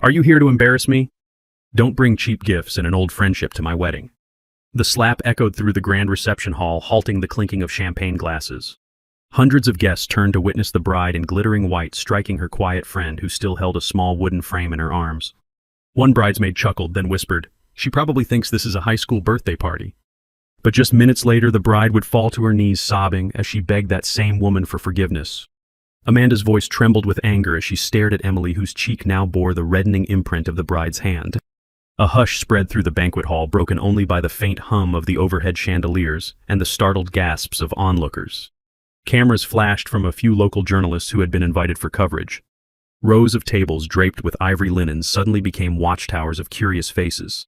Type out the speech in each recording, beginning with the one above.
Are you here to embarrass me? Don't bring cheap gifts and an old friendship to my wedding. The slap echoed through the grand reception hall, halting the clinking of champagne glasses. Hundreds of guests turned to witness the bride in glittering white striking her quiet friend who still held a small wooden frame in her arms. One bridesmaid chuckled, then whispered, "She probably thinks this is a high school birthday party." But just minutes later, the bride would fall to her knees sobbing as she begged that same woman for forgiveness. Amanda's voice trembled with anger as she stared at Emily, whose cheek now bore the reddening imprint of the bride's hand. A hush spread through the banquet hall, broken only by the faint hum of the overhead chandeliers and the startled gasps of onlookers. Cameras flashed from a few local journalists who had been invited for coverage. Rows of tables draped with ivory linens suddenly became watchtowers of curious faces.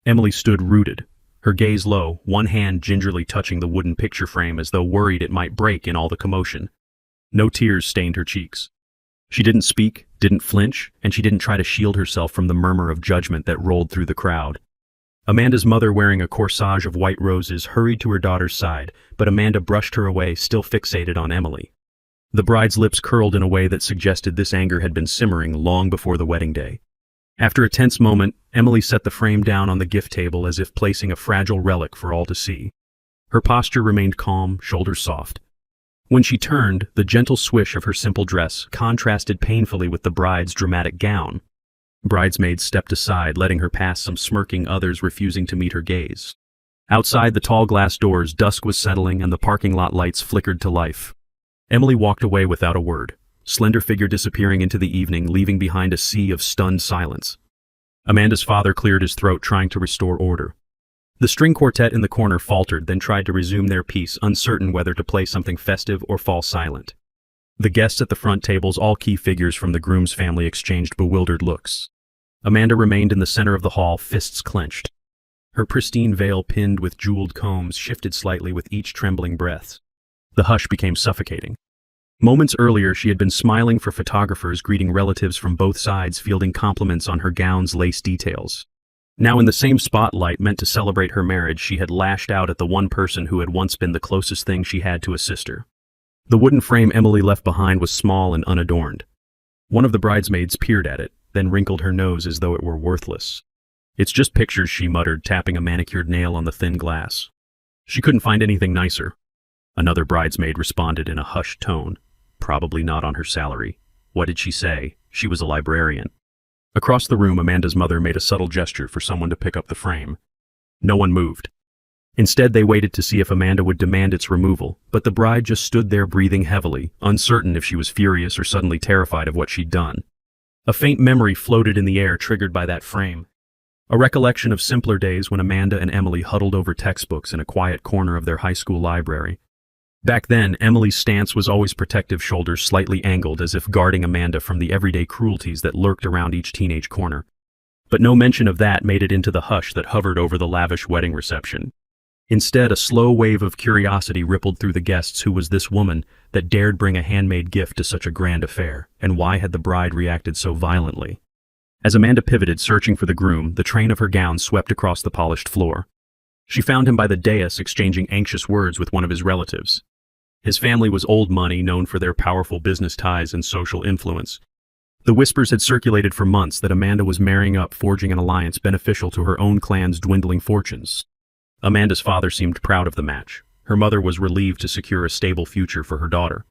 Emily stood rooted, her gaze low, one hand gingerly touching the wooden picture frame as though worried it might break in all the commotion. No tears stained her cheeks. She didn't speak, didn't flinch, and she didn't try to shield herself from the murmur of judgment that rolled through the crowd. Amanda's mother, wearing a corsage of white roses, hurried to her daughter's side, but Amanda brushed her away, still fixated on Emily. The bride's lips curled in a way that suggested this anger had been simmering long before the wedding day. After a tense moment, Emily set the frame down on the gift table as if placing a fragile relic for all to see. Her posture remained calm, shoulders soft. When she turned, the gentle swish of her simple dress contrasted painfully with the bride's dramatic gown. Bridesmaids stepped aside, letting her pass, some smirking, others refusing to meet her gaze. Outside the tall glass doors, dusk was settling and the parking lot lights flickered to life. Emily walked away without a word, slender figure disappearing into the evening, leaving behind a sea of stunned silence. Amanda's father cleared his throat, trying to restore order. The string quartet in the corner faltered, then tried to resume their piece, uncertain whether to play something festive or fall silent. The guests at the front tables, all key figures from the groom's family, exchanged bewildered looks. Amanda remained in the center of the hall, fists clenched. Her pristine veil, pinned with jeweled combs, shifted slightly with each trembling breath. The hush became suffocating. Moments earlier, she had been smiling for photographers, greeting relatives from both sides, fielding compliments on her gown's lace details. Now, in the same spotlight meant to celebrate her marriage, she had lashed out at the one person who had once been the closest thing she had to a sister. The wooden frame Emily left behind was small and unadorned. One of the bridesmaids peered at it, then wrinkled her nose as though it were worthless. "It's just pictures," she muttered, tapping a manicured nail on the thin glass. She couldn't find anything nicer. Another bridesmaid responded in a hushed tone. Probably not on her salary. What did she say? She was a librarian. Across the room, Amanda's mother made a subtle gesture for someone to pick up the frame. No one moved. Instead, they waited to see if Amanda would demand its removal, but the bride just stood there, breathing heavily, uncertain if she was furious or suddenly terrified of what she'd done. A faint memory floated in the air, triggered by that frame. A recollection of simpler days when Amanda and Emily huddled over textbooks in a quiet corner of their high school library. Back then, Emily's stance was always protective, shoulders slightly angled as if guarding Amanda from the everyday cruelties that lurked around each teenage corner. But no mention of that made it into the hush that hovered over the lavish wedding reception. Instead, a slow wave of curiosity rippled through the guests. Who was this woman that dared bring a handmade gift to such a grand affair, and why had the bride reacted so violently? As Amanda pivoted, searching for the groom, the train of her gown swept across the polished floor. She found him by the dais, exchanging anxious words with one of his relatives. His family was old money, known for their powerful business ties and social influence. The whispers had circulated for months that Amanda was marrying up, forging an alliance beneficial to her own clan's dwindling fortunes. Amanda's father seemed proud of the match. Her mother was relieved to secure a stable future for her daughter.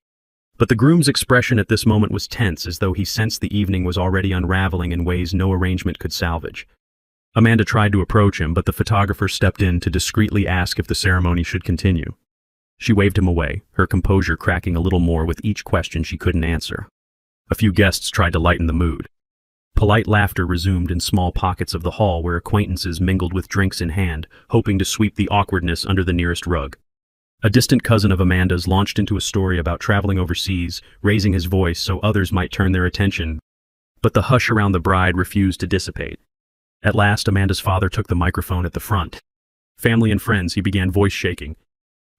But the groom's expression at this moment was tense, as though he sensed the evening was already unraveling in ways no arrangement could salvage. Amanda tried to approach him, but the photographer stepped in to discreetly ask if the ceremony should continue. She waved him away, her composure cracking a little more with each question she couldn't answer. A few guests tried to lighten the mood. Polite laughter resumed in small pockets of the hall where acquaintances mingled with drinks in hand, hoping to sweep the awkwardness under the nearest rug. A distant cousin of Amanda's launched into a story about traveling overseas, raising his voice so others might turn their attention. But the hush around the bride refused to dissipate. At last, Amanda's father took the microphone at the front. "Family and friends," he began, voice shaking.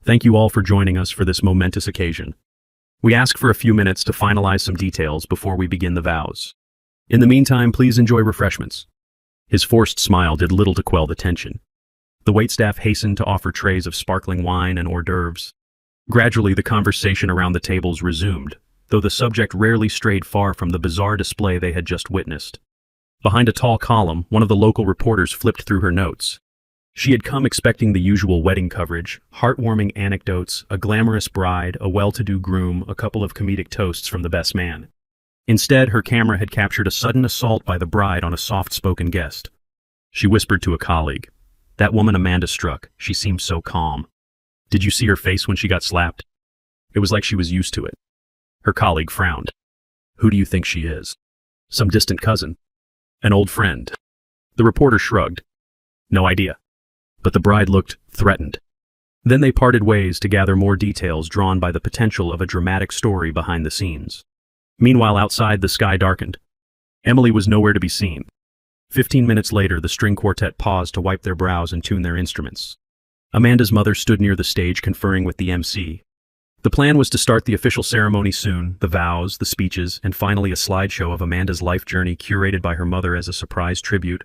"Thank you all for joining us for this momentous occasion. We ask for a few minutes to finalize some details before we begin the vows. In the meantime, please enjoy refreshments." His forced smile did little to quell the tension. The waitstaff hastened to offer trays of sparkling wine and hors d'oeuvres. Gradually, the conversation around the tables resumed, though the subject rarely strayed far from the bizarre display they had just witnessed. Behind a tall column, one of the local reporters flipped through her notes. She had come expecting the usual wedding coverage, heartwarming anecdotes, a glamorous bride, a well-to-do groom, a couple of comedic toasts from the best man. Instead, her camera had captured a sudden assault by the bride on a soft-spoken guest. She whispered to a colleague, "That woman Amanda struck, she seemed so calm. Did you see her face when she got slapped? It was like she was used to it." Her colleague frowned. "Who do you think she is? Some distant cousin? An old friend?" The reporter shrugged. "No idea." But the bride looked threatened. Then they parted ways to gather more details drawn by the potential of a dramatic story behind the scenes. Meanwhile, outside, the sky darkened. Emily was nowhere to be seen. 15 minutes later, the string quartet paused to wipe their brows and tune their instruments. Amanda's mother stood near the stage conferring with the MC. The plan was to start the official ceremony soon, the vows, the speeches, and finally a slideshow of Amanda's life journey curated by her mother as a surprise tribute.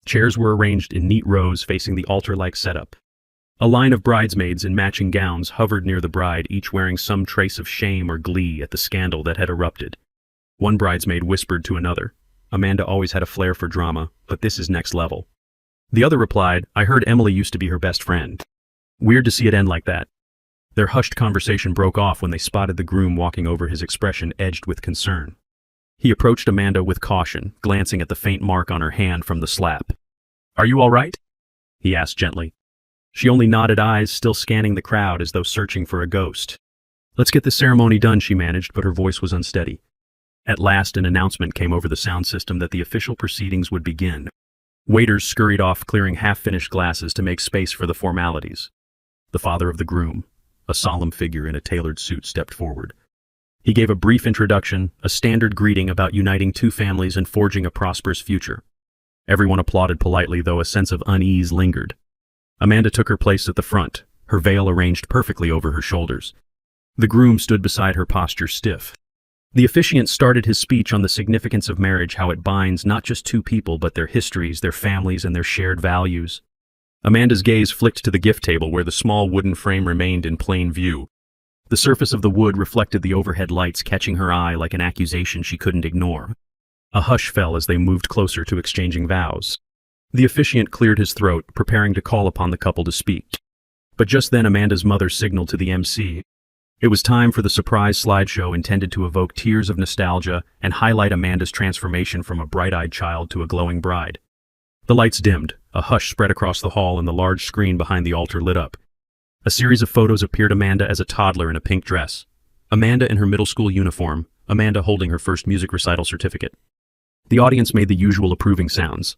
Chairs were arranged in neat rows facing the altar-like setup. A line of bridesmaids in matching gowns hovered near the bride, each wearing some trace of shame or glee at the scandal that had erupted. One bridesmaid whispered to another, "Amanda always had a flair for drama, but this is next level." The other replied, "I heard Emily used to be her best friend. Weird to see it end like that." Their hushed conversation broke off when they spotted the groom walking over, his expression edged with concern. He approached Amanda with caution, glancing at the faint mark on her hand from the slap. "Are you all right?" he asked gently. She only nodded, eyes still scanning the crowd as though searching for a ghost. "Let's get the ceremony done," she managed, but her voice was unsteady. At last, an announcement came over the sound system that the official proceedings would begin. Waiters scurried off, clearing half-finished glasses to make space for the formalities. The father of the groom, a solemn figure in a tailored suit, stepped forward. He gave a brief introduction, a standard greeting about uniting two families and forging a prosperous future. Everyone applauded politely, though a sense of unease lingered. Amanda took her place at the front, her veil arranged perfectly over her shoulders. The groom stood beside her, posture stiff. The officiant started his speech on the significance of marriage, how it binds not just two people but their histories, their families, and their shared values. Amanda's gaze flicked to the gift table where the small wooden frame remained in plain view. The surface of the wood reflected the overhead lights, catching her eye like an accusation she couldn't ignore. A hush fell as they moved closer to exchanging vows. The officiant cleared his throat, preparing to call upon the couple to speak. But just then Amanda's mother signaled to the MC. It was time for the surprise slideshow intended to evoke tears of nostalgia and highlight Amanda's transformation from a bright-eyed child to a glowing bride. The lights dimmed, a hush spread across the hall, and the large screen behind the altar lit up. A series of photos appeared: Amanda as a toddler in a pink dress, Amanda in her middle school uniform, Amanda holding her first music recital certificate. The audience made the usual approving sounds.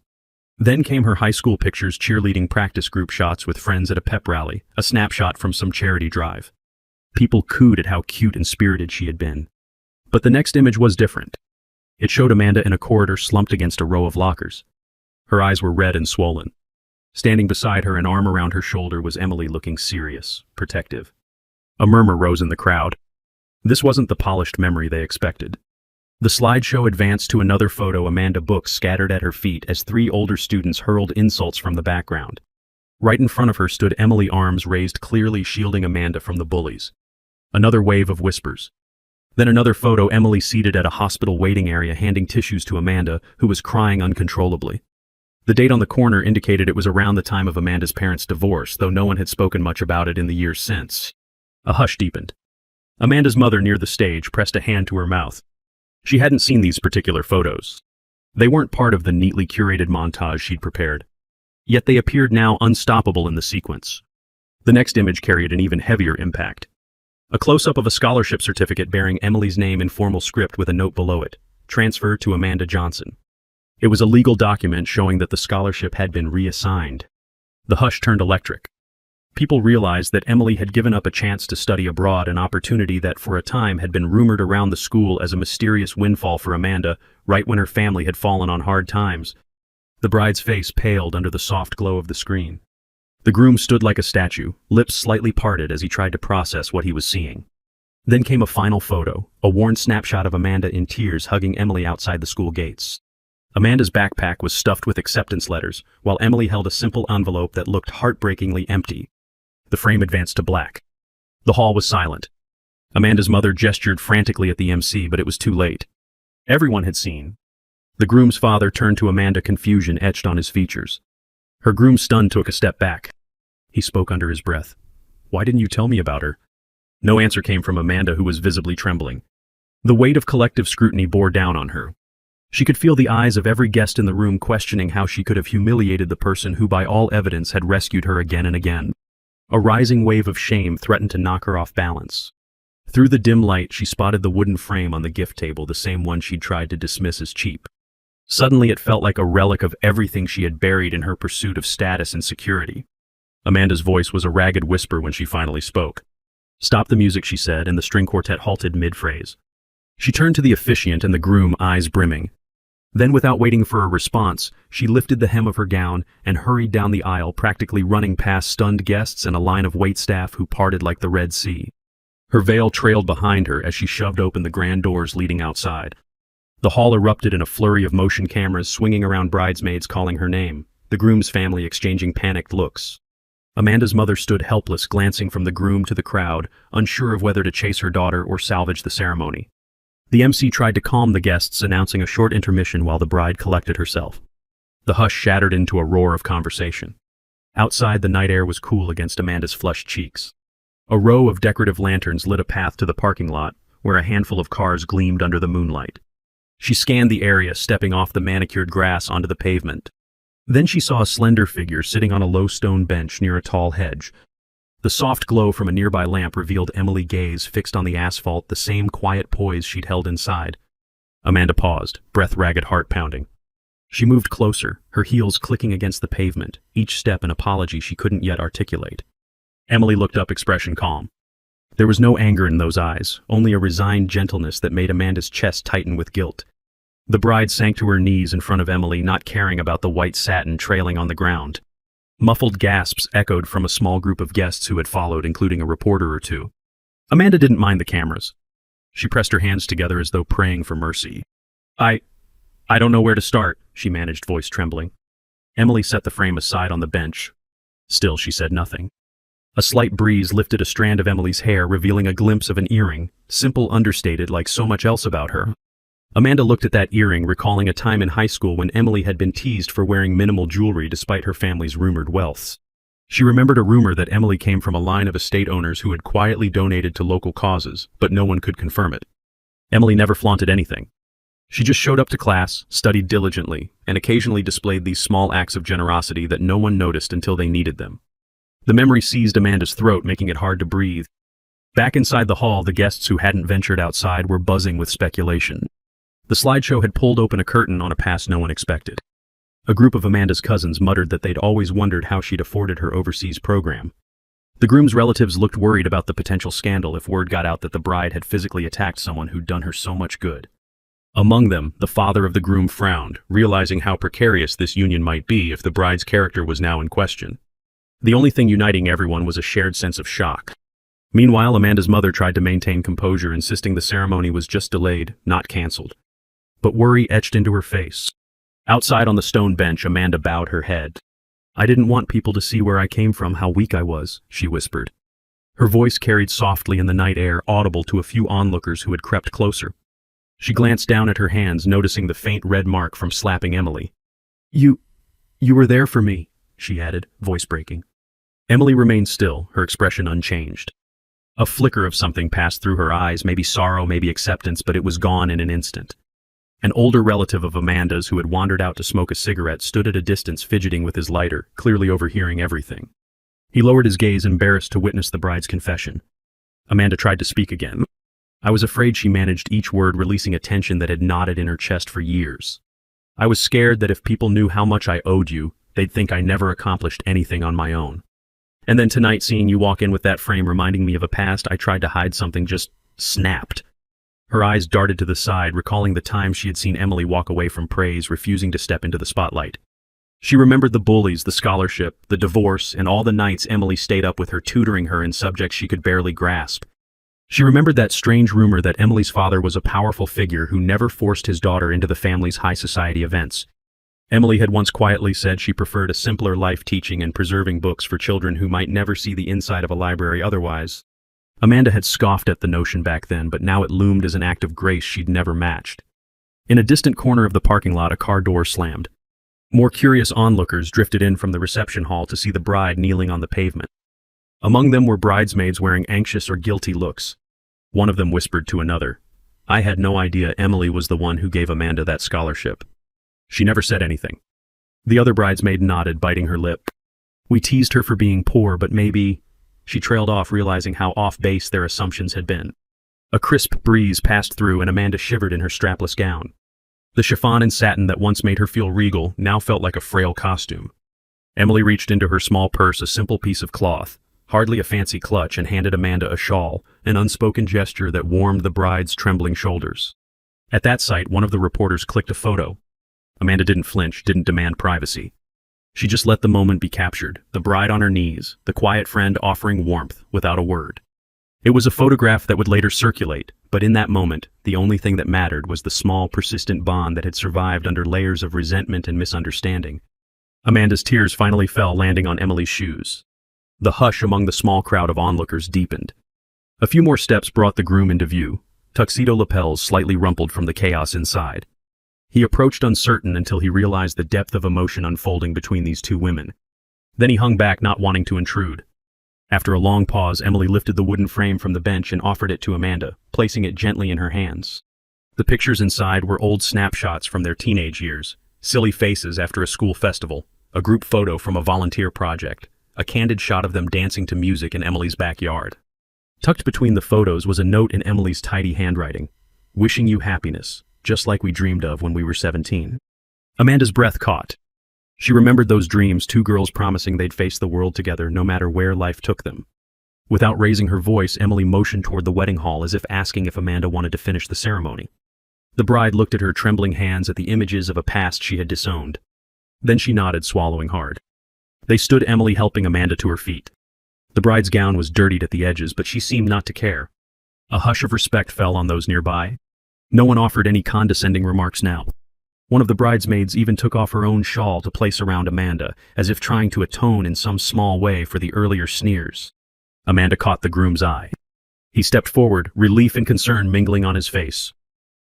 Then came her high school pictures, cheerleading practice group shots with friends at a pep rally, a snapshot from some charity drive. People cooed at how cute and spirited she had been. But the next image was different. It showed Amanda in a corridor, slumped against a row of lockers. Her eyes were red and swollen. Standing beside her, an arm around her shoulder, was Emily, looking serious, protective. A murmur rose in the crowd. This wasn't the polished memory they expected. The slideshow advanced to another photo, Amanda, books scattered at her feet as three older students hurled insults from the background. Right in front of her stood Emily, arms raised, clearly shielding Amanda from the bullies. Another wave of whispers. Then another photo, Emily seated at a hospital waiting area, handing tissues to Amanda, who was crying uncontrollably. The date on the corner indicated it was around the time of Amanda's parents' divorce, though no one had spoken much about it in the years since. A hush deepened. Amanda's mother, near the stage, pressed a hand to her mouth. She hadn't seen these particular photos. They weren't part of the neatly curated montage she'd prepared. Yet they appeared now, unstoppable in the sequence. The next image carried an even heavier impact. A close-up of a scholarship certificate bearing Emily's name in formal script with a note below it, "Transfer to Amanda Johnson." It was a legal document showing that the scholarship had been reassigned. The hush turned electric. People realized that Emily had given up a chance to study abroad, an opportunity that for a time had been rumored around the school as a mysterious windfall for Amanda, right when her family had fallen on hard times. The bride's face paled under the soft glow of the screen. The groom stood like a statue, lips slightly parted as he tried to process what he was seeing. Then came a final photo, a worn snapshot of Amanda in tears hugging Emily outside the school gates. Amanda's backpack was stuffed with acceptance letters, while Emily held a simple envelope that looked heartbreakingly empty. The frame advanced to black. The hall was silent. Amanda's mother gestured frantically at the MC, but it was too late. Everyone had seen. The groom's father turned to Amanda, confusion etched on his features. Her groom, stunned, took a step back. He spoke under his breath. "Why didn't you tell me about her?" No answer came from Amanda, who was visibly trembling. The weight of collective scrutiny bore down on her. She could feel the eyes of every guest in the room questioning how she could have humiliated the person who by all evidence had rescued her again and again. A rising wave of shame threatened to knock her off balance. Through the dim light, she spotted the wooden frame on the gift table, the same one she'd tried to dismiss as cheap. Suddenly it felt like a relic of everything she had buried in her pursuit of status and security. Amanda's voice was a ragged whisper when she finally spoke. "Stop the music," she said, and the string quartet halted mid-phrase. She turned to the officiant and the groom, eyes brimming. Then, without waiting for a response, she lifted the hem of her gown and hurried down the aisle, practically running past stunned guests and a line of waitstaff who parted like the Red Sea. Her veil trailed behind her as she shoved open the grand doors leading outside. The hall erupted in a flurry of motion cameras swinging around, bridesmaids calling her name, the groom's family exchanging panicked looks. Amanda's mother stood helpless, glancing from the groom to the crowd, unsure of whether to chase her daughter or salvage the ceremony. The MC tried to calm the guests, announcing a short intermission while the bride collected herself. The hush shattered into a roar of conversation. Outside, the night air was cool against Amanda's flushed cheeks. A row of decorative lanterns lit a path to the parking lot, where a handful of cars gleamed under the moonlight. She scanned the area, stepping off the manicured grass onto the pavement. Then she saw a slender figure sitting on a low stone bench near a tall hedge. The soft glow from a nearby lamp revealed Emily, gaze fixed on the asphalt, the same quiet poise she'd held inside. Amanda paused, breath ragged, heart pounding. She moved closer, her heels clicking against the pavement, each step an apology she couldn't yet articulate. Emily looked up, expression calm. There was no anger in those eyes, only a resigned gentleness that made Amanda's chest tighten with guilt. The bride sank to her knees in front of Emily, not caring about the white satin trailing on the ground. Muffled gasps echoed from a small group of guests who had followed, including a reporter or two. Amanda didn't mind the cameras. She pressed her hands together as though praying for mercy. I don't know where to start," she managed, voice trembling. Emily set the frame aside on the bench. Still, she said nothing. A slight breeze lifted a strand of Emily's hair, revealing a glimpse of an earring, simple, understated, like so much else about her. Amanda looked at that earring, recalling a time in high school when Emily had been teased for wearing minimal jewelry despite her family's rumored wealth. She remembered a rumor that Emily came from a line of estate owners who had quietly donated to local causes, but no one could confirm it. Emily never flaunted anything. She just showed up to class, studied diligently, and occasionally displayed these small acts of generosity that no one noticed until they needed them. The memory seized Amanda's throat, making it hard to breathe. Back inside the hall, the guests who hadn't ventured outside were buzzing with speculation. The slideshow had pulled open a curtain on a past no one expected. A group of Amanda's cousins muttered that they'd always wondered how she'd afforded her overseas program. The groom's relatives looked worried about the potential scandal if word got out that the bride had physically attacked someone who'd done her so much good. Among them, the father of the groom frowned, realizing how precarious this union might be if the bride's character was now in question. The only thing uniting everyone was a shared sense of shock. Meanwhile, Amanda's mother tried to maintain composure, insisting the ceremony was just delayed, not canceled. But worry etched into her face. Outside on the stone bench, Amanda bowed her head. "I didn't want people to see where I came from, how weak I was," she whispered. Her voice carried softly in the night air, audible to a few onlookers who had crept closer. She glanced down at her hands, noticing the faint red mark from slapping Emily. You were there for me," she added, voice breaking. Emily remained still, her expression unchanged. A flicker of something passed through her eyes, maybe sorrow, maybe acceptance, but it was gone in an instant. An older relative of Amanda's, who had wandered out to smoke a cigarette, stood at a distance fidgeting with his lighter, clearly overhearing everything. He lowered his gaze, embarrassed to witness the bride's confession. Amanda tried to speak again. I was afraid, she managed each word, releasing a tension that had knotted in her chest for years. I was scared that if people knew how much I owed you, they'd think I never accomplished anything on my own. And then tonight, seeing you walk in with that frame reminding me of a past I tried to hide, something just snapped. Her eyes darted to the side, recalling the time she had seen Emily walk away from praise, refusing to step into the spotlight. She remembered the bullies, the scholarship, the divorce, and all the nights Emily stayed up with her, tutoring her in subjects she could barely grasp. She remembered that strange rumor that Emily's father was a powerful figure who never forced his daughter into the family's high society events. Emily had once quietly said she preferred a simpler life, teaching and preserving books for children who might never see the inside of a library otherwise. Amanda had scoffed at the notion back then, but now it loomed as an act of grace she'd never matched. In a distant corner of the parking lot, a car door slammed. More curious onlookers drifted in from the reception hall to see the bride kneeling on the pavement. Among them were bridesmaids wearing anxious or guilty looks. One of them whispered to another, "I had no idea Emily was the one who gave Amanda that scholarship." She never said anything. The other bridesmaid nodded, biting her lip. "We teased her for being poor, but maybe—" She trailed off, realizing how off-base their assumptions had been. A crisp breeze passed through and Amanda shivered in her strapless gown. The chiffon and satin that once made her feel regal now felt like a frail costume. Emily reached into her small purse, a simple piece of cloth, hardly a fancy clutch, and handed Amanda a shawl, an unspoken gesture that warmed the bride's trembling shoulders. At that sight, one of the reporters clicked a photo. Amanda didn't flinch, didn't demand privacy. She just let the moment be captured, the bride on her knees, the quiet friend offering warmth without a word. It was a photograph that would later circulate, but in that moment, the only thing that mattered was the small, persistent bond that had survived under layers of resentment and misunderstanding. Amanda's tears finally fell, landing on Emily's shoes. The hush among the small crowd of onlookers deepened. A few more steps brought the groom into view, tuxedo lapels slightly rumpled from the chaos inside. He approached uncertain until he realized the depth of emotion unfolding between these two women. Then he hung back, not wanting to intrude. After a long pause, Emily lifted the wooden frame from the bench and offered it to Amanda, placing it gently in her hands. The pictures inside were old snapshots from their teenage years, silly faces after a school festival, a group photo from a volunteer project, a candid shot of them dancing to music in Emily's backyard. Tucked between the photos was a note in Emily's tidy handwriting, "Wishing you happiness, just like we dreamed of when we were 17. Amanda's breath caught. She remembered those dreams, two girls promising they'd face the world together no matter where life took them. Without raising her voice, Emily motioned toward the wedding hall as if asking if Amanda wanted to finish the ceremony. The bride looked at her trembling hands, at the images of a past she had disowned. Then she nodded, swallowing hard. They stood, Emily helping Amanda to her feet. The bride's gown was dirtied at the edges, but she seemed not to care. A hush of respect fell on those nearby. No one offered any condescending remarks now. One of the bridesmaids even took off her own shawl to place around Amanda, as if trying to atone in some small way for the earlier sneers. Amanda caught the groom's eye. He stepped forward, relief and concern mingling on his face.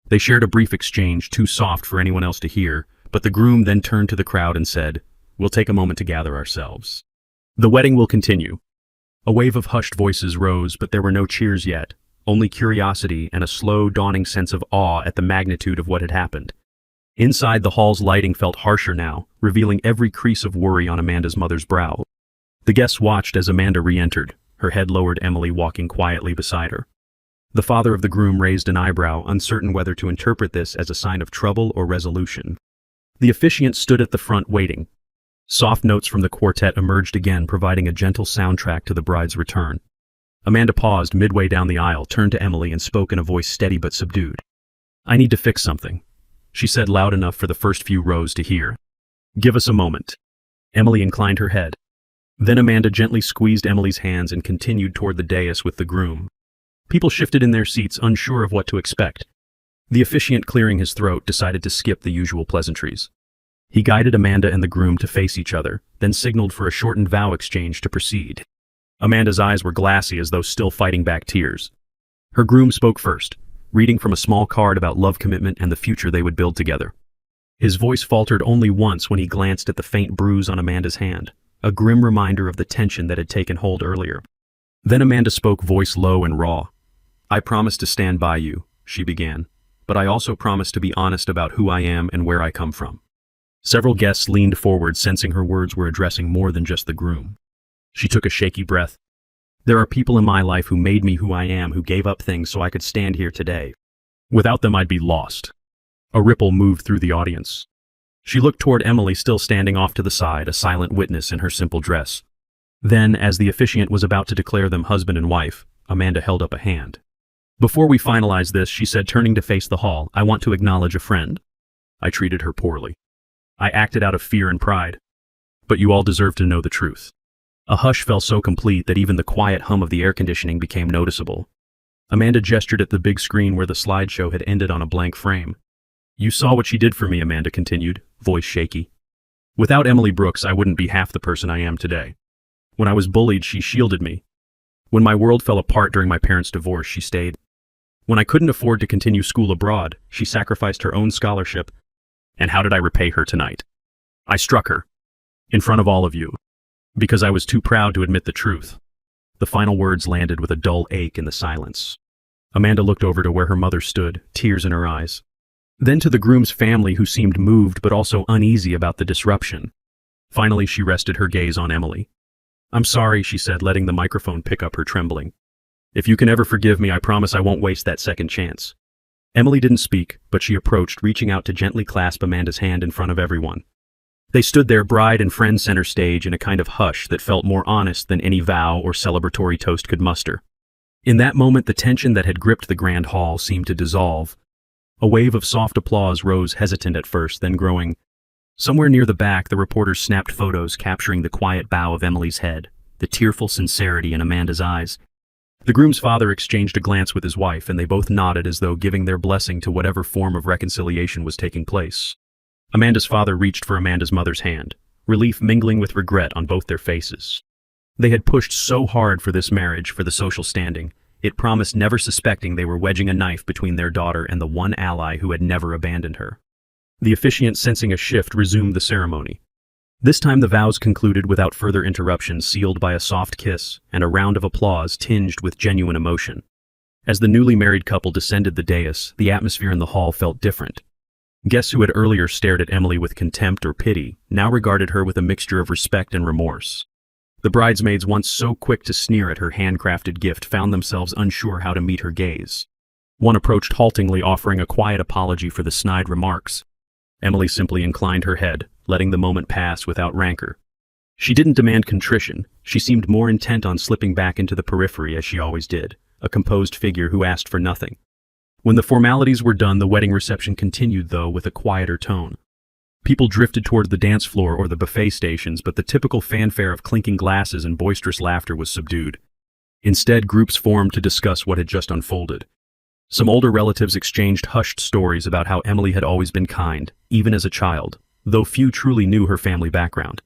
They shared a brief exchange, too soft for anyone else to hear, but the groom then turned to the crowd and said, "We'll take a moment to gather ourselves. The wedding will continue." A wave of hushed voices rose, but there were no cheers yet, only curiosity and a slow, dawning sense of awe at the magnitude of what had happened. Inside, the hall's lighting felt harsher now, revealing every crease of worry on Amanda's mother's brow. The guests watched as Amanda re-entered, her head lowered, Emily walking quietly beside her. The father of the groom raised an eyebrow, uncertain whether to interpret this as a sign of trouble or resolution. The officiant stood at the front waiting. Soft notes from the quartet emerged again, providing a gentle soundtrack to the bride's return. Amanda paused midway down the aisle, turned to Emily, and spoke in a voice steady but subdued. "I need to fix something," she said, loud enough for the first few rows to hear. "Give us a moment." Emily inclined her head. Then Amanda gently squeezed Emily's hands and continued toward the dais with the groom. People shifted in their seats, unsure of what to expect. The officiant, clearing his throat, decided to skip the usual pleasantries. He guided Amanda and the groom to face each other, then signaled for a shortened vow exchange to proceed. Amanda's eyes were glassy, as though still fighting back tears. Her groom spoke first, reading from a small card about love, commitment, and the future they would build together. His voice faltered only once when he glanced at the faint bruise on Amanda's hand, a grim reminder of the tension that had taken hold earlier. Then Amanda spoke, voice low and raw. "I promise to stand by you," she began, "but I also promise to be honest about who I am and where I come from." Several guests leaned forward, sensing her words were addressing more than just the groom. She took a shaky breath. "There are people in my life who made me who I am, who gave up things so I could stand here today. Without them, I'd be lost." A ripple moved through the audience. She looked toward Emily, still standing off to the side, a silent witness in her simple dress. Then, as the officiant was about to declare them husband and wife, Amanda held up a hand. "Before we finalize this," she said, turning to face the hall, "I want to acknowledge a friend. I treated her poorly. I acted out of fear and pride. But you all deserve to know the truth." A hush fell so complete that even the quiet hum of the air conditioning became noticeable. Amanda gestured at the big screen where the slideshow had ended on a blank frame. "You saw what she did for me," Amanda continued, voice shaky. "Without Emily Brooks, I wouldn't be half the person I am today. When I was bullied, she shielded me. When my world fell apart during my parents' divorce, she stayed. When I couldn't afford to continue school abroad, she sacrificed her own scholarship. And how did I repay her tonight? I struck her. In front of all of you. Because I was too proud to admit the truth. The final words landed with a dull ache in the silence. Amanda looked over to where her mother stood, tears in her eyes. Then to the groom's family, who seemed moved but also uneasy about the disruption. Finally, she rested her gaze on Emily. "I'm sorry," she said, letting the microphone pick up her trembling. "If you can ever forgive me, I promise I won't waste that second chance." Emily didn't speak, but she approached, reaching out to gently clasp Amanda's hand in front of everyone. They stood there, bride and friend center stage, in a kind of hush that felt more honest than any vow or celebratory toast could muster. In that moment, the tension that had gripped the grand hall seemed to dissolve. A wave of soft applause rose, hesitant at first, then growing. Somewhere near the back, the reporters snapped photos capturing the quiet bow of Emily's head, the tearful sincerity in Amanda's eyes. The groom's father exchanged a glance with his wife, and they both nodded as though giving their blessing to whatever form of reconciliation was taking place. Amanda's father reached for Amanda's mother's hand, relief mingling with regret on both their faces. They had pushed so hard for this marriage, for the social standing, it promised, never suspecting they were wedging a knife between their daughter and the one ally who had never abandoned her. The officiant, sensing a shift, resumed the ceremony. This time the vows concluded without further interruption, sealed by a soft kiss and a round of applause tinged with genuine emotion. As the newly married couple descended the dais, the atmosphere in the hall felt different. Guests who had earlier stared at Emily with contempt or pity now regarded her with a mixture of respect and remorse. The bridesmaids, once so quick to sneer at her handcrafted gift, found themselves unsure how to meet her gaze. One approached haltingly, offering a quiet apology for the snide remarks. Emily simply inclined her head, letting the moment pass without rancor. She didn't demand contrition. She seemed more intent on slipping back into the periphery, as she always did, a composed figure who asked for nothing. When the formalities were done, the wedding reception continued, though with a quieter tone. People drifted toward the dance floor or the buffet stations, but the typical fanfare of clinking glasses and boisterous laughter was subdued. Instead, groups formed to discuss what had just unfolded. Some older relatives exchanged hushed stories about how Emily had always been kind, even as a child, though few truly knew her family background.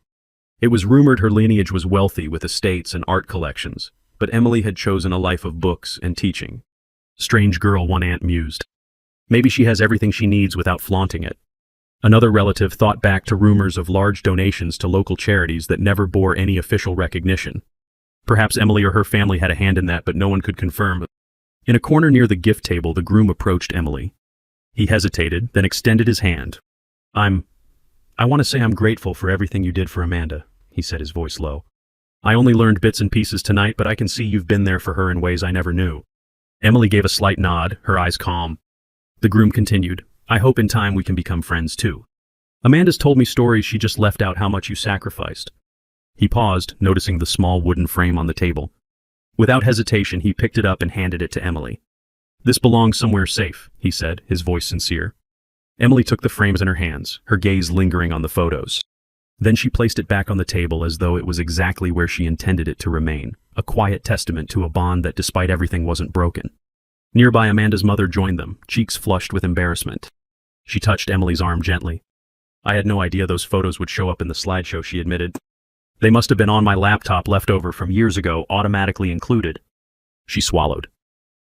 It was rumored her lineage was wealthy, with estates and art collections, but Emily had chosen a life of books and teaching. "Strange girl," one aunt mused. "Maybe she has everything she needs without flaunting it." Another relative thought back to rumors of large donations to local charities that never bore any official recognition. Perhaps Emily or her family had a hand in that, but no one could confirm. In a corner near the gift table, the groom approached Emily. He hesitated, then extended his hand. I want to say I'm grateful for everything you did for Amanda," he said, his voice low. "I only learned bits and pieces tonight, but I can see you've been there for her in ways I never knew." Emily gave a slight nod, her eyes calm. The groom continued, "I hope in time we can become friends too. Amanda's told me stories she just left out how much you sacrificed." He paused, noticing the small wooden frame on the table. Without hesitation, he picked it up and handed it to Emily. "This belongs somewhere safe," he said, his voice sincere. Emily took the frames in her hands, her gaze lingering on the photos. Then she placed it back on the table as though it was exactly where she intended it to remain, a quiet testament to a bond that, despite everything, wasn't broken. Nearby, Amanda's mother joined them, cheeks flushed with embarrassment. She touched Emily's arm gently. "I had no idea those photos would show up in the slideshow," she admitted. "They must have been on my laptop, left over from years ago, automatically included." She swallowed.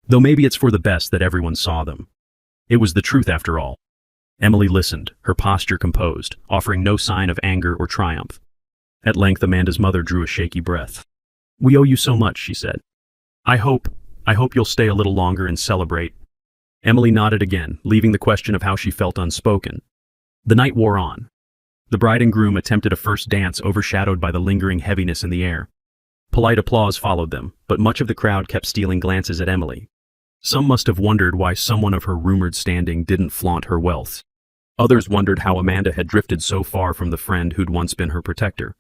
"Though maybe it's for the best that everyone saw them. It was the truth after all." Emily listened, her posture composed, offering no sign of anger or triumph. At length, Amanda's mother drew a shaky breath. "We owe you so much," she said. I hope you'll stay a little longer and celebrate." Emily nodded again, leaving the question of how she felt unspoken. The night wore on. The bride and groom attempted a first dance, overshadowed by the lingering heaviness in the air. Polite applause followed them, but much of the crowd kept stealing glances at Emily. Some must have wondered why someone of her rumored standing didn't flaunt her wealth. Others wondered how Amanda had drifted so far from the friend who'd once been her protector.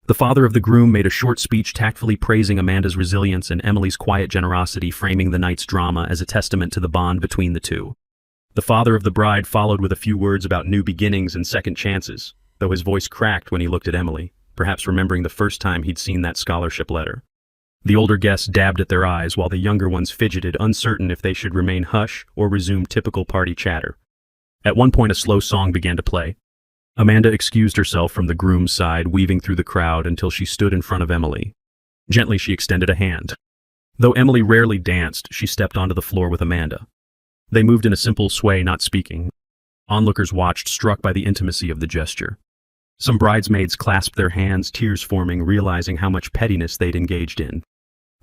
The father of the groom made a short speech, tactfully praising Amanda's resilience and Emily's quiet generosity, framing the night's drama as a testament to the bond between the two. The father of the bride followed with a few words about new beginnings and second chances, though his voice cracked when he looked at Emily, perhaps remembering the first time he'd seen that scholarship letter. The older guests dabbed at their eyes while the younger ones fidgeted, uncertain if they should remain hush or resume typical party chatter. At one point, a slow song began to play. Amanda excused herself from the groom's side, weaving through the crowd until she stood in front of Emily. Gently, she extended a hand. Though Emily rarely danced, she stepped onto the floor with Amanda. They moved in a simple sway, not speaking. Onlookers watched, struck by the intimacy of the gesture. Some bridesmaids clasped their hands, tears forming, realizing how much pettiness they'd engaged in.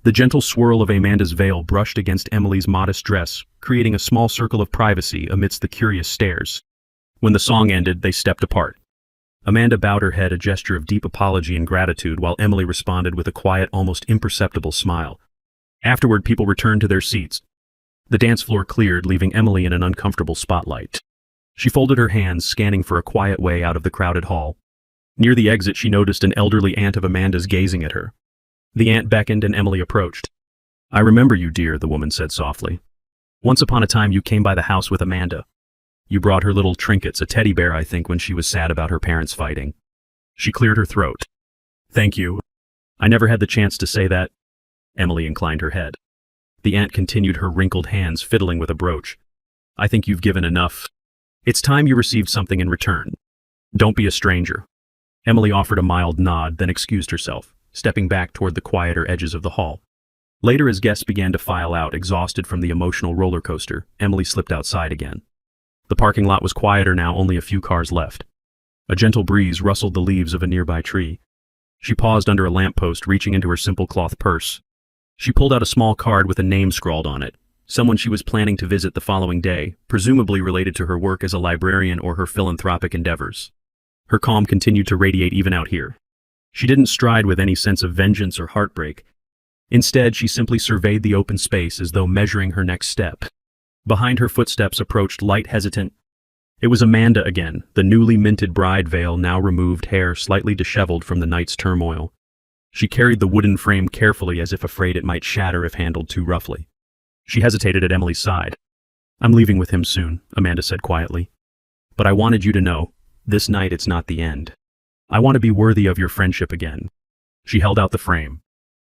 The gentle swirl of Amanda's veil brushed against Emily's modest dress, creating a small circle of privacy amidst the curious stares. When the song ended, they stepped apart. Amanda bowed her head, a gesture of deep apology and gratitude, while Emily responded with a quiet, almost imperceptible smile. Afterward, people returned to their seats. The dance floor cleared, leaving Emily in an uncomfortable spotlight. She folded her hands, scanning for a quiet way out of the crowded hall. Near the exit, she noticed an elderly aunt of Amanda's gazing at her. The aunt beckoned and Emily approached. "I remember you, dear," the woman said softly. "Once upon a time you came by the house with Amanda. You brought her little trinkets, a teddy bear, I think, when she was sad about her parents fighting." She cleared her throat. "Thank you. I never had the chance to say that." Emily inclined her head. The aunt continued, her wrinkled hands fiddling with a brooch. "I think you've given enough. It's time you received something in return. Don't be a stranger." Emily offered a mild nod, then excused herself, stepping back toward the quieter edges of the hall. Later, as guests began to file out, exhausted from the emotional roller coaster, Emily slipped outside again. The parking lot was quieter now, only a few cars left. A gentle breeze rustled the leaves of a nearby tree. She paused under a lamppost, reaching into her simple cloth purse. She pulled out a small card with a name scrawled on it, someone she was planning to visit the following day, presumably related to her work as a librarian or her philanthropic endeavors. Her calm continued to radiate even out here. She didn't stride with any sense of vengeance or heartbreak. Instead, she simply surveyed the open space as though measuring her next step. Behind her, footsteps approached, light, hesitant. It was Amanda again, the newly minted bride, veil now removed, hair slightly disheveled from the night's turmoil. She carried the wooden frame carefully, as if afraid it might shatter if handled too roughly. She hesitated at Emily's side. "I'm leaving with him soon," Amanda said quietly. "But I wanted you to know, this night it's not the end. I want to be worthy of your friendship again." She held out the frame.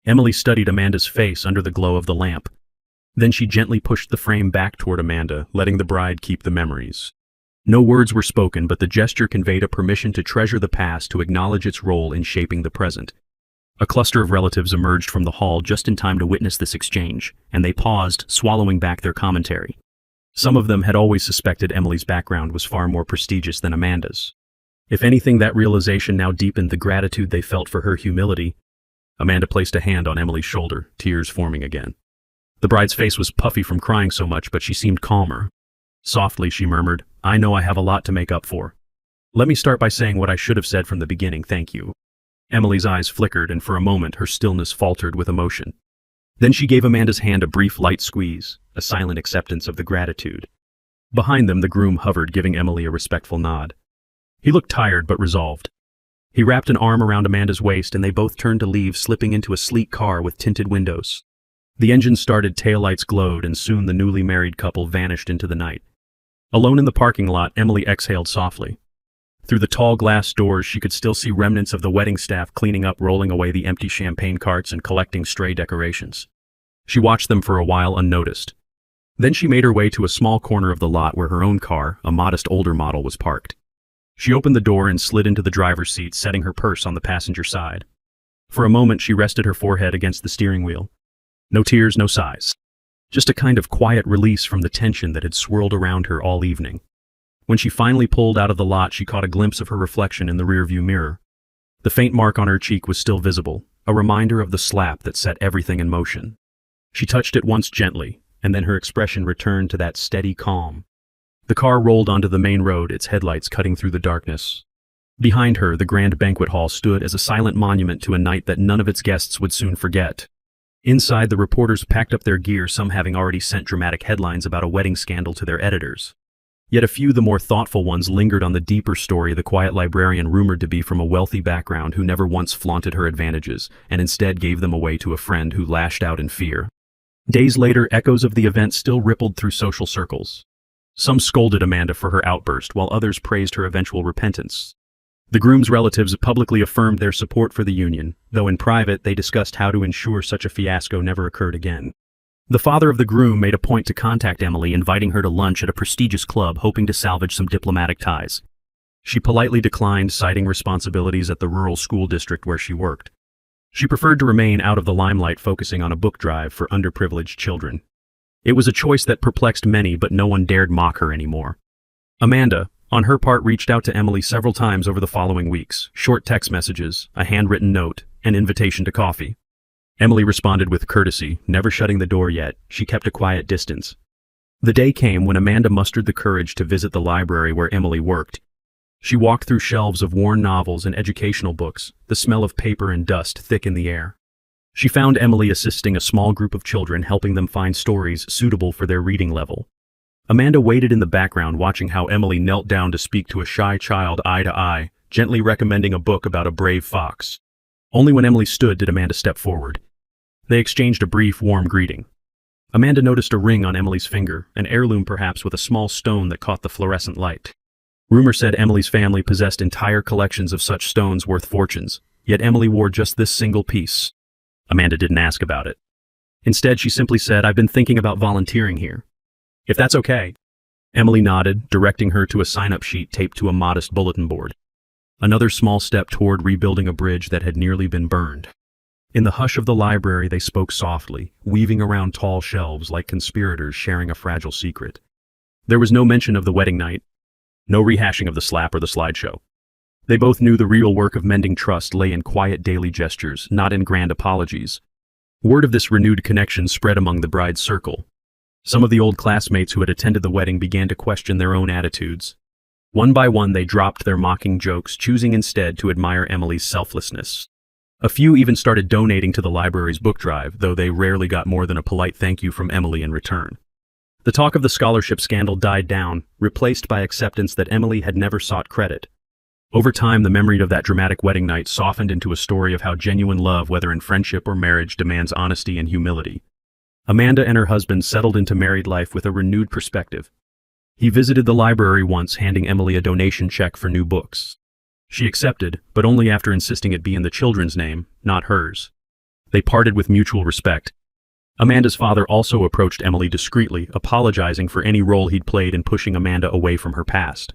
Emily studied Amanda's face under the glow of the lamp. Then she gently pushed the frame back toward Amanda, letting the bride keep the memories. No words were spoken, but the gesture conveyed a permission to treasure the past, to acknowledge its role in shaping the present. A cluster of relatives emerged from the hall just in time to witness this exchange, and they paused, swallowing back their commentary. Some of them had always suspected Emily's background was far more prestigious than Amanda's. If anything, that realization now deepened the gratitude they felt for her humility. Amanda placed a hand on Emily's shoulder, tears forming again. The bride's face was puffy from crying so much, but she seemed calmer. Softly, she murmured, "I know I have a lot to make up for. Let me start by saying what I should have said from the beginning, thank you." Emily's eyes flickered, and for a moment her stillness faltered with emotion. Then she gave Amanda's hand a brief light squeeze, a silent acceptance of the gratitude. Behind them, the groom hovered, giving Emily a respectful nod. He looked tired but resolved. He wrapped an arm around Amanda's waist, and they both turned to leave, slipping into a sleek car with tinted windows. The engine started, taillights glowed, and soon the newly married couple vanished into the night. Alone in the parking lot, Emily exhaled softly. Through the tall glass doors, she could still see remnants of the wedding staff cleaning up, rolling away the empty champagne carts, and collecting stray decorations. She watched them for a while unnoticed. Then she made her way to a small corner of the lot where her own car, a modest older model, was parked. She opened the door and slid into the driver's seat, setting her purse on the passenger side. For a moment, she rested her forehead against the steering wheel. No tears, no sighs. Just a kind of quiet release from the tension that had swirled around her all evening. When she finally pulled out of the lot, she caught a glimpse of her reflection in the rearview mirror. The faint mark on her cheek was still visible, a reminder of the slap that set everything in motion. She touched it once gently, and then her expression returned to that steady calm. The car rolled onto the main road, its headlights cutting through the darkness. Behind her, the grand banquet hall stood as a silent monument to a night that none of its guests would soon forget. Inside, the reporters packed up their gear, some having already sent dramatic headlines about a wedding scandal to their editors. Yet a few, the more thoughtful ones, lingered on the deeper story, the quiet librarian rumored to be from a wealthy background who never once flaunted her advantages, and instead gave them away to a friend who lashed out in fear. Days later, echoes of the event still rippled through social circles. Some scolded Amanda for her outburst, while others praised her eventual repentance. The groom's relatives publicly affirmed their support for the union, though in private they discussed how to ensure such a fiasco never occurred again. The father of the groom made a point to contact Emily, inviting her to lunch at a prestigious club, hoping to salvage some diplomatic ties. She politely declined, citing responsibilities at the rural school district where she worked. She preferred to remain out of the limelight, focusing on a book drive for underprivileged children. It was a choice that perplexed many, but no one dared mock her anymore. Amanda, on her part, reached out to Emily several times over the following weeks, short text messages, a handwritten note, an invitation to coffee. Emily responded with courtesy, never shutting the door yet. She kept a quiet distance. The day came when Amanda mustered the courage to visit the library where Emily worked. She walked through shelves of worn novels and educational books, the smell of paper and dust thick in the air. She found Emily assisting a small group of children, helping them find stories suitable for their reading level. Amanda waited in the background, watching how Emily knelt down to speak to a shy child eye to eye, gently recommending a book about a brave fox. Only when Emily stood did Amanda step forward. They exchanged a brief, warm greeting. Amanda noticed a ring on Emily's finger, an heirloom perhaps, with a small stone that caught the fluorescent light. Rumor said Emily's family possessed entire collections of such stones worth fortunes, yet Emily wore just this single piece. Amanda didn't ask about it. Instead, she simply said, "I've been thinking about volunteering here. If that's okay." Emily nodded, directing her to a sign-up sheet taped to a modest bulletin board. Another small step toward rebuilding a bridge that had nearly been burned. In the hush of the library, they spoke softly, weaving around tall shelves like conspirators sharing a fragile secret. There was no mention of the wedding night, no rehashing of the slap or the slideshow. They both knew the real work of mending trust lay in quiet daily gestures, not in grand apologies. Word of this renewed connection spread among the bride's circle. Some of the old classmates who had attended the wedding began to question their own attitudes. One by one, they dropped their mocking jokes, choosing instead to admire Emily's selflessness. A few even started donating to the library's book drive, though they rarely got more than a polite thank you from Emily in return. The talk of the scholarship scandal died down, replaced by acceptance that Emily had never sought credit. Over time, the memory of that dramatic wedding night softened into a story of how genuine love, whether in friendship or marriage, demands honesty and humility. Amanda and her husband settled into married life with a renewed perspective. He visited the library once, handing Emily a donation check for new books. She accepted, but only after insisting it be in the children's name, not hers. They parted with mutual respect. Amanda's father also approached Emily discreetly, apologizing for any role he'd played in pushing Amanda away from her past.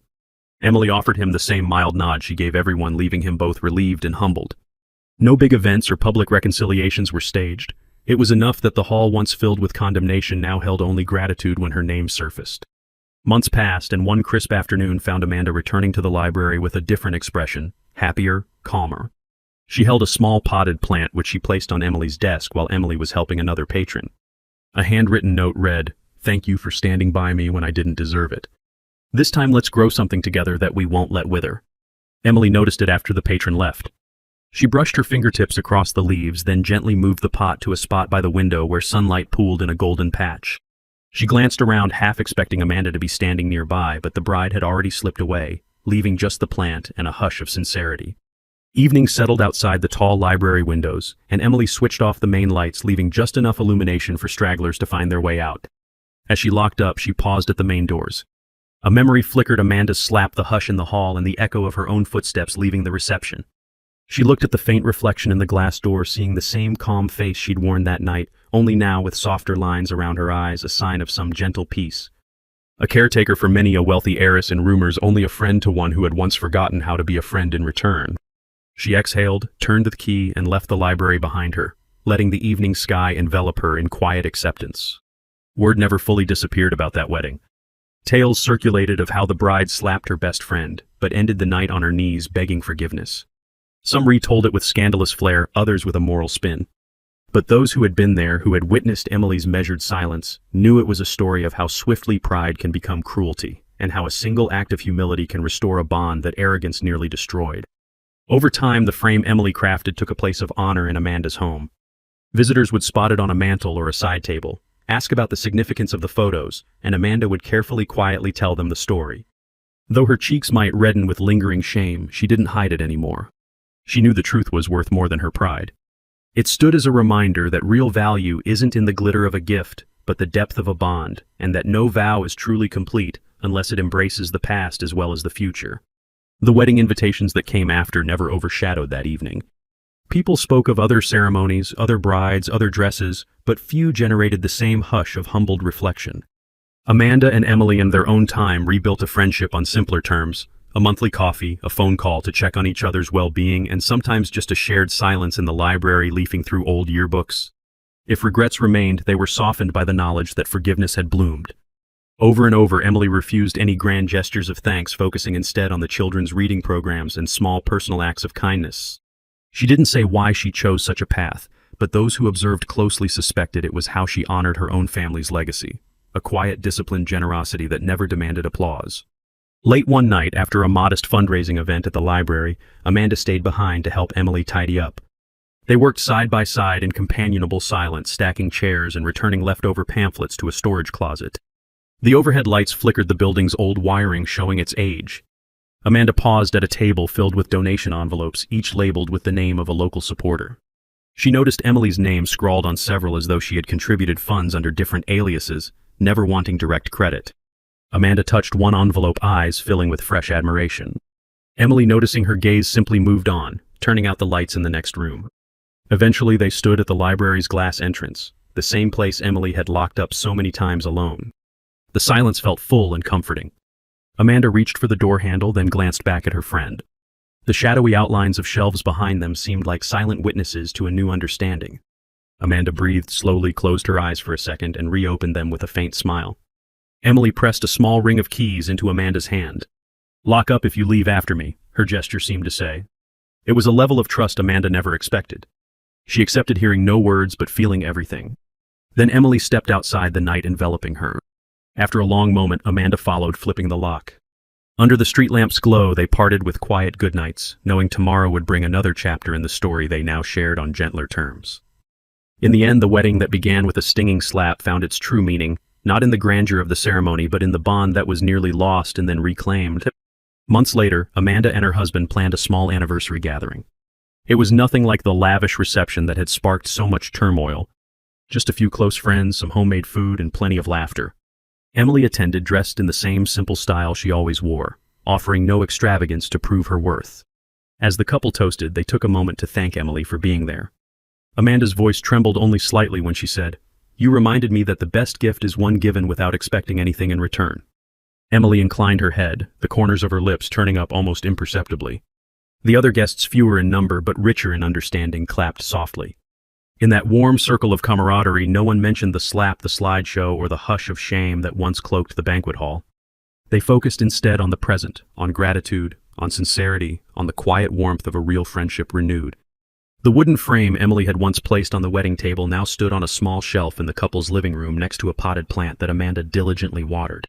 Emily offered him the same mild nod she gave everyone, leaving him both relieved and humbled. No big events or public reconciliations were staged. It was enough that the hall, once filled with condemnation, now held only gratitude when her name surfaced. Months passed, and one crisp afternoon found Amanda returning to the library with a different expression, happier, calmer. She held a small potted plant which she placed on Emily's desk while Emily was helping another patron. A handwritten note read, "Thank you for standing by me when I didn't deserve it. This time let's grow something together that we won't let wither." Emily noticed it after the patron left. She brushed her fingertips across the leaves, then gently moved the pot to a spot by the window where sunlight pooled in a golden patch. She glanced around, half expecting Amanda to be standing nearby, but the bride had already slipped away, leaving just the plant and a hush of sincerity. Evening settled outside the tall library windows, and Emily switched off the main lights, leaving just enough illumination for stragglers to find their way out. As she locked up, she paused at the main doors. A memory flickered. Amanda slapped the hush in the hall and the echo of her own footsteps leaving the reception. She looked at the faint reflection in the glass door, seeing the same calm face she'd worn that night, only now with softer lines around her eyes, a sign of some gentle peace. A caretaker for many a wealthy heiress, in rumors only a friend to one who had once forgotten how to be a friend in return. She exhaled, turned the key, and left the library behind her, letting the evening sky envelop her in quiet acceptance. Word never fully disappeared about that wedding. Tales circulated of how the bride slapped her best friend, but ended the night on her knees begging forgiveness. Some retold it with scandalous flair, others with a moral spin. But those who had been there, who had witnessed Emily's measured silence, knew it was a story of how swiftly pride can become cruelty, and how a single act of humility can restore a bond that arrogance nearly destroyed. Over time, the frame Emily crafted took a place of honor in Amanda's home. Visitors would spot it on a mantel or a side table, ask about the significance of the photos, and Amanda would carefully, quietly tell them the story. Though her cheeks might redden with lingering shame, she didn't hide it anymore. She knew the truth was worth more than her pride. It stood as a reminder that real value isn't in the glitter of a gift, but the depth of a bond, and that no vow is truly complete unless it embraces the past as well as the future. The wedding invitations that came after never overshadowed that evening. People spoke of other ceremonies, other brides, other dresses, but few generated the same hush of humbled reflection. Amanda and Emily in their own time rebuilt a friendship on simpler terms, a monthly coffee, a phone call to check on each other's well-being, and sometimes just a shared silence in the library leafing through old yearbooks. If regrets remained, they were softened by the knowledge that forgiveness had bloomed. Over and over, Emily refused any grand gestures of thanks, focusing instead on the children's reading programs and small personal acts of kindness. She didn't say why she chose such a path, but those who observed closely suspected it was how she honored her own family's legacy, a quiet, disciplined generosity that never demanded applause. Late one night, after a modest fundraising event at the library, Amanda stayed behind to help Emily tidy up. They worked side by side in companionable silence, stacking chairs and returning leftover pamphlets to a storage closet. The overhead lights flickered the building's old wiring, showing its age. Amanda paused at a table filled with donation envelopes, each labeled with the name of a local supporter. She noticed Emily's name scrawled on several as though she had contributed funds under different aliases, never wanting direct credit. Amanda touched one envelope, eyes filling with fresh admiration. Emily, noticing her gaze, simply moved on, turning out the lights in the next room. Eventually, they stood at the library's glass entrance, the same place Emily had locked up so many times alone. The silence felt full and comforting. Amanda reached for the door handle, then glanced back at her friend. The shadowy outlines of shelves behind them seemed like silent witnesses to a new understanding. Amanda breathed slowly, closed her eyes for a second, and reopened them with a faint smile. Emily pressed a small ring of keys into Amanda's hand. "Lock up if you leave after me," her gesture seemed to say. It was a level of trust Amanda never expected. She accepted, hearing no words but feeling everything. Then Emily stepped outside, the night enveloping her. After a long moment, Amanda followed, flipping the lock. Under the street lamp's glow, they parted with quiet goodnights, knowing tomorrow would bring another chapter in the story they now shared on gentler terms. In the end, the wedding that began with a stinging slap found its true meaning, not in the grandeur of the ceremony, but in the bond that was nearly lost and then reclaimed. Months later, Amanda and her husband planned a small anniversary gathering. It was nothing like the lavish reception that had sparked so much turmoil. Just a few close friends, some homemade food, and plenty of laughter. Emily attended, dressed in the same simple style she always wore, offering no extravagance to prove her worth. As the couple toasted, they took a moment to thank Emily for being there. Amanda's voice trembled only slightly when she said, "You reminded me that the best gift is one given without expecting anything in return." Emily inclined her head, the corners of her lips turning up almost imperceptibly. The other guests, fewer in number but richer in understanding, clapped softly. In that warm circle of camaraderie, no one mentioned the slap, the slideshow, or the hush of shame that once cloaked the banquet hall. They focused instead on the present, on gratitude, on sincerity, on the quiet warmth of a real friendship renewed. The wooden frame Emily had once placed on the wedding table now stood on a small shelf in the couple's living room next to a potted plant that Amanda diligently watered.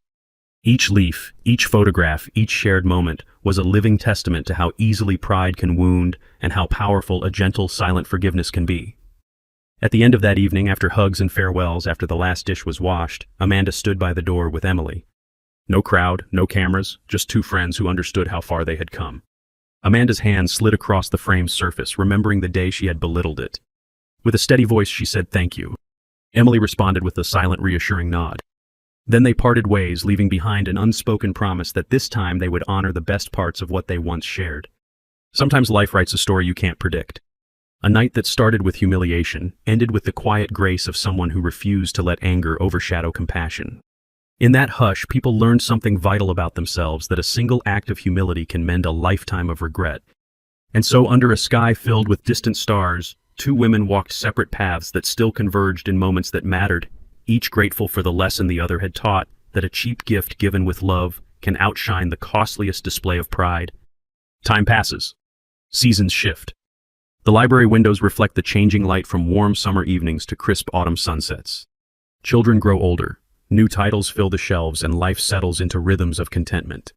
Each leaf, each photograph, each shared moment was a living testament to how easily pride can wound and how powerful a gentle, silent forgiveness can be. At the end of that evening, after hugs and farewells, after the last dish was washed, Amanda stood by the door with Emily. No crowd, no cameras, just two friends who understood how far they had come. Amanda's hand slid across the frame's surface, remembering the day she had belittled it. With a steady voice, she said, "Thank you." Emily responded with a silent, reassuring nod. Then they parted ways, leaving behind an unspoken promise that this time they would honor the best parts of what they once shared. Sometimes life writes a story you can't predict. A night that started with humiliation ended with the quiet grace of someone who refused to let anger overshadow compassion. In that hush, people learned something vital about themselves, that a single act of humility can mend a lifetime of regret. And so, under a sky filled with distant stars, two women walked separate paths that still converged in moments that mattered, each grateful for the lesson the other had taught, that a cheap gift given with love can outshine the costliest display of pride. Time passes. Seasons shift. The library windows reflect the changing light from warm summer evenings to crisp autumn sunsets. Children grow older, new titles fill the shelves, and life settles into rhythms of contentment.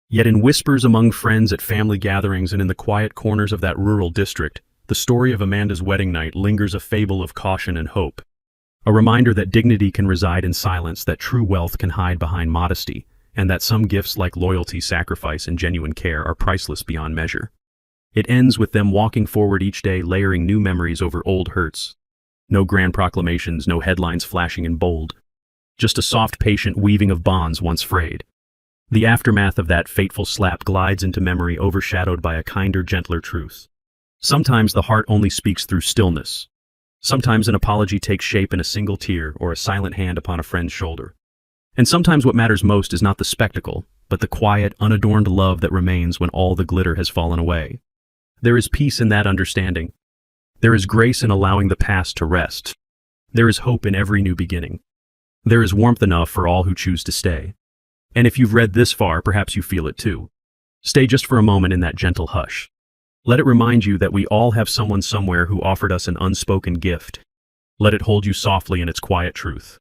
Yet in whispers among friends at family gatherings and in the quiet corners of that rural district, the story of Amanda's wedding night lingers, a fable of caution and hope. A reminder that dignity can reside in silence, that true wealth can hide behind modesty, and that some gifts like loyalty, sacrifice, and genuine care are priceless beyond measure. It ends with them walking forward each day, layering new memories over old hurts. No grand proclamations, no headlines flashing in bold. Just a soft, patient weaving of bonds once frayed. The aftermath of that fateful slap glides into memory, overshadowed by a kinder, gentler truth. Sometimes the heart only speaks through stillness. Sometimes an apology takes shape in a single tear or a silent hand upon a friend's shoulder. And sometimes what matters most is not the spectacle, but the quiet, unadorned love that remains when all the glitter has fallen away. There is peace in that understanding. There is grace in allowing the past to rest. There is hope in every new beginning. There is warmth enough for all who choose to stay. And if you've read this far, perhaps you feel it too. Stay just for a moment in that gentle hush. Let it remind you that we all have someone somewhere who offered us an unspoken gift. Let it hold you softly in its quiet truth.